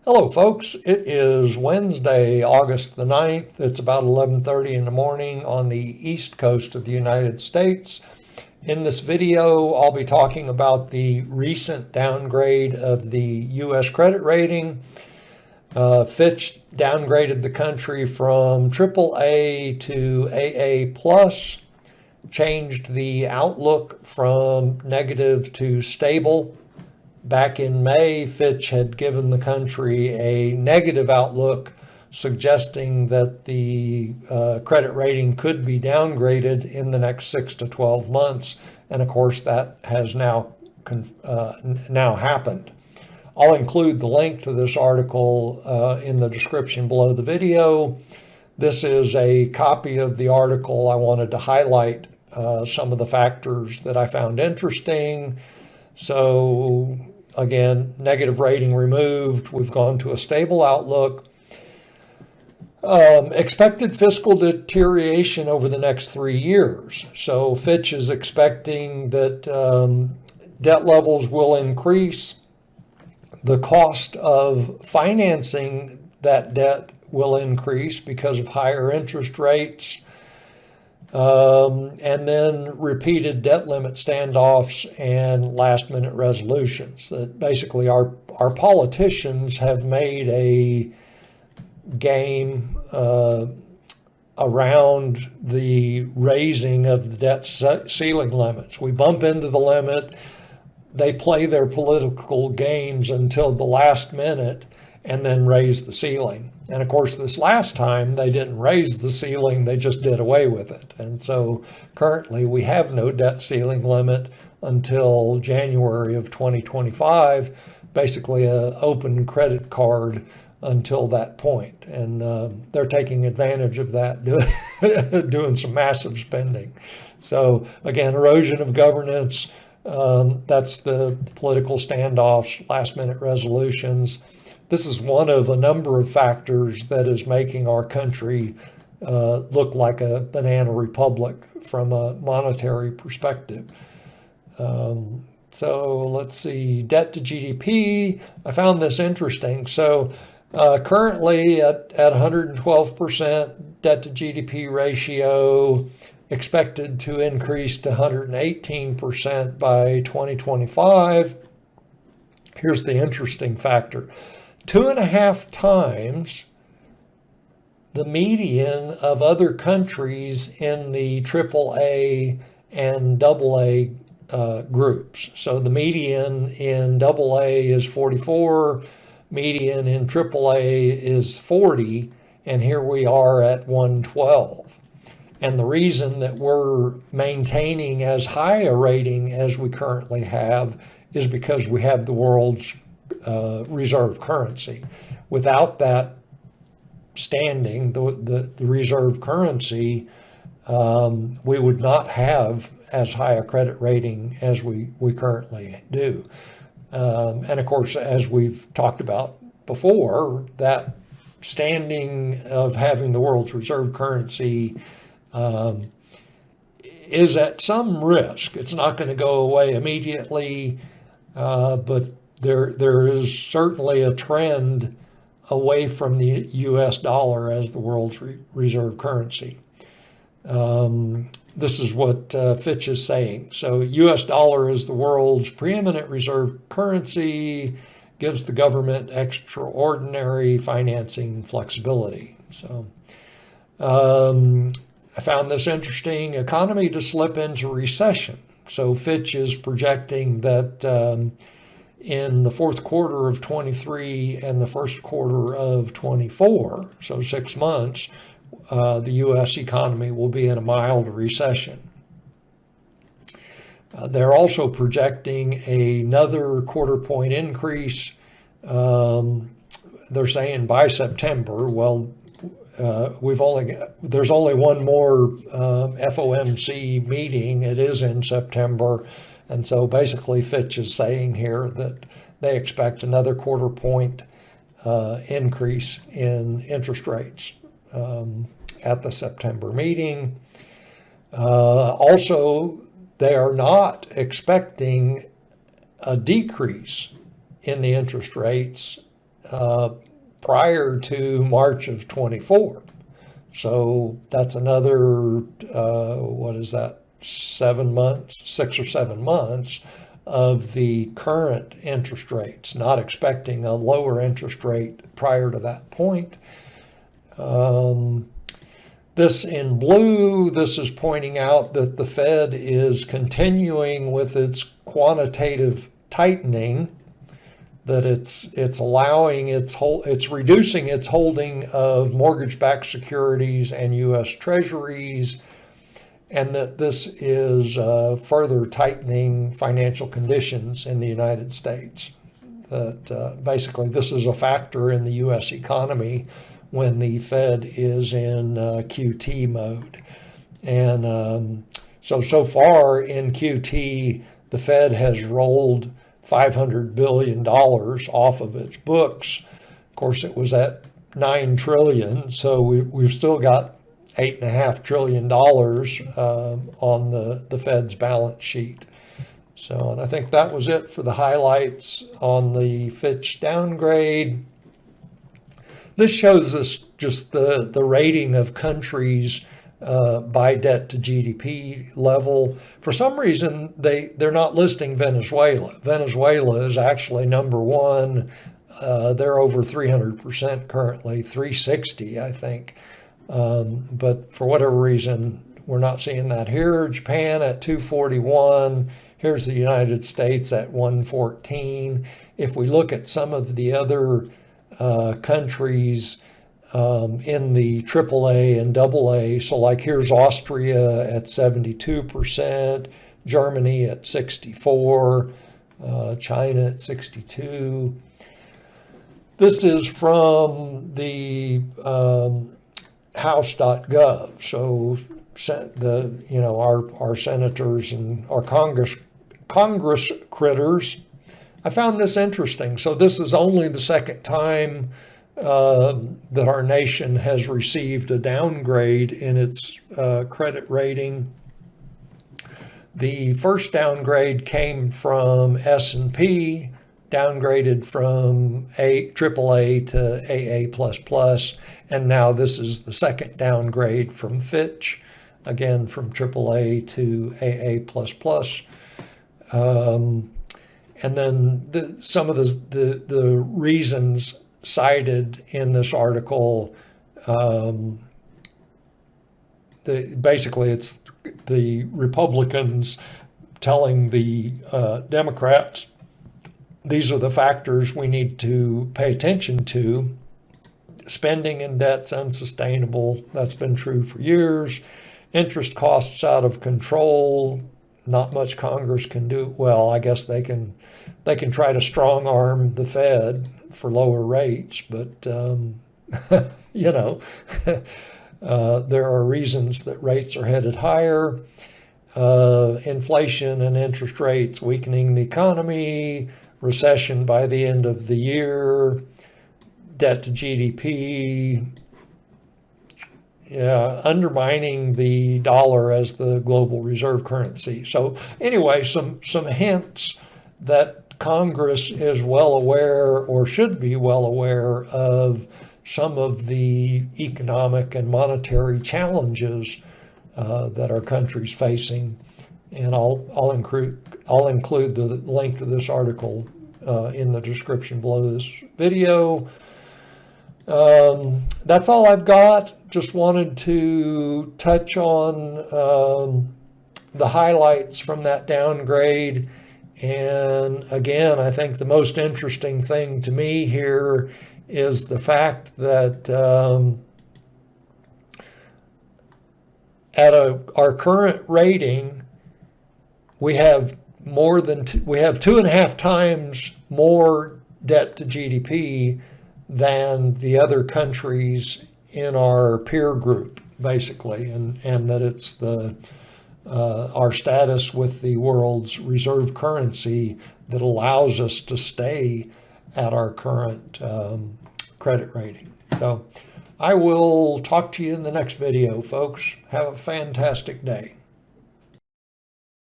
Hello folks, it is Wednesday, August the 9th. It's about 11:30 in the morning on the east coast of the United States. In this video, I'll be talking about the recent downgrade of the U.S. credit rating. Fitch downgraded the country from AAA to AA+, changed the outlook from negative to stable. Back in May, Fitch had given the country a negative outlook, suggesting that the credit rating could be downgraded in the next 6 to 12 months. And of course, that has now happened. I'll include the link to this article in the description below the video. This is a copy of the article. I wanted to highlight some of the factors that I found interesting. So again, negative rating removed. We've gone to a stable outlook. Expected fiscal deterioration over the next 3 years. So Fitch is expecting that debt levels will increase. The cost of financing that debt will increase because of higher interest rates. And then repeated debt limit standoffs and last-minute resolutions. That basically our politicians have made a game around the raising of the debt ceiling limits. We bump into the limit, they play their political games until the last minute and then raise the ceiling. And of course, this last time they didn't raise the ceiling, they just did away with it. And so currently we have no debt ceiling limit until January of 2025, basically an open credit card until that point. And they're taking advantage of that, doing some massive spending. So again, erosion of governance, that's the political standoffs, last minute resolutions. This is one of a number of factors that is making our country look like a banana republic from a monetary perspective. So let's see, debt to GDP. I found this interesting. So currently at 112% debt to GDP ratio, expected to increase to 118% by 2025. Here's the interesting factor. 2.5 times the median of other countries in the AAA and AA groups. So the median in AA is 44, median in AAA is 40, and here we are at 112. And the reason that we're maintaining as high a rating as we currently have is because we have the world's reserve currency. Without that standing, the reserve currency, we would not have as high a credit rating as we currently do. And of course, as we've talked about before, that standing of having the world's reserve currency is at some risk. It's not going to go away immediately, but there is certainly a trend away from the U.S. dollar as the world's reserve currency. This is what Fitch is saying. So U.S. dollar is the world's preeminent reserve currency, gives the government extraordinary financing flexibility. So I found this interesting. Economy to slip into recession. So Fitch is projecting that in the fourth quarter of 23 and the first quarter of 24, so 6 months, the U.S. economy will be in a mild recession. They're also projecting another quarter point increase. They're saying by September. Well, there's only one more FOMC meeting. It is in September. And so basically Fitch is saying here that they expect another quarter point increase in interest rates at the September meeting. Also, they are not expecting a decrease in the interest rates prior to March of 24. So that's another, what is that, 7 months, 6 or 7 months of the current interest rates, not expecting a lower interest rate prior to that point. This in blue, this is pointing out that the Fed is continuing with its quantitative tightening, that it's allowing it's reducing its holding of mortgage-backed securities and U.S. Treasuries, and that this is further tightening financial conditions in the United States. That basically this is a factor in the U.S. economy when the Fed is in QT mode. And so far in QT, the Fed has rolled $500 billion off of its books. Of course, it was at $9 trillion, so we've still got $8.5 trillion on the Fed's balance sheet. So, and I think that was it for the highlights on the Fitch downgrade. This shows us just the rating of countries by debt to GDP level. For some reason, they're not listing Venezuela. Venezuela is actually number one. They're over 300% currently, 360, I think. But for whatever reason, we're not seeing that here. Japan at 241. Here's the United States at 114. If we look at some of the other countries in the AAA and AA, so like here's Austria at 72%, Germany at 64%, China at 62%. This is from the House.gov. So our senators and our Congress critters. I found this interesting. So this is only the second time that our nation has received a downgrade in its credit rating. The first downgrade came from S&P, downgraded from AAA to AA++, and now this is the second downgrade from Fitch, again from AAA to AA++. And then some of the reasons cited in this article, basically it's the Republicans telling the Democrats, these are the factors we need to pay attention to. Spending and debt's unsustainable. That's been true for years. Interest costs out of control. Not much Congress can do. Well, I guess they can try to strong arm the Fed for lower rates, but there are reasons that rates are headed higher. Inflation and interest rates weakening the economy, recession by the end of the year, debt to GDP, undermining the dollar as the global reserve currency. So anyway, some hints that Congress is well aware, or should be well aware, of some of the economic and monetary challenges that our country's facing. And I'll include the link to this article in the description below this video. That's all I've got. Just wanted to touch on the highlights from that downgrade. And again, I think the most interesting thing to me here is the fact that at our current rating, we have we have 2.5 times more debt to GDP than the other countries in our peer group, basically, and that it's our status with the world's reserve currency that allows us to stay at our current credit rating. So I will talk to you in the next video, folks. Have a fantastic day.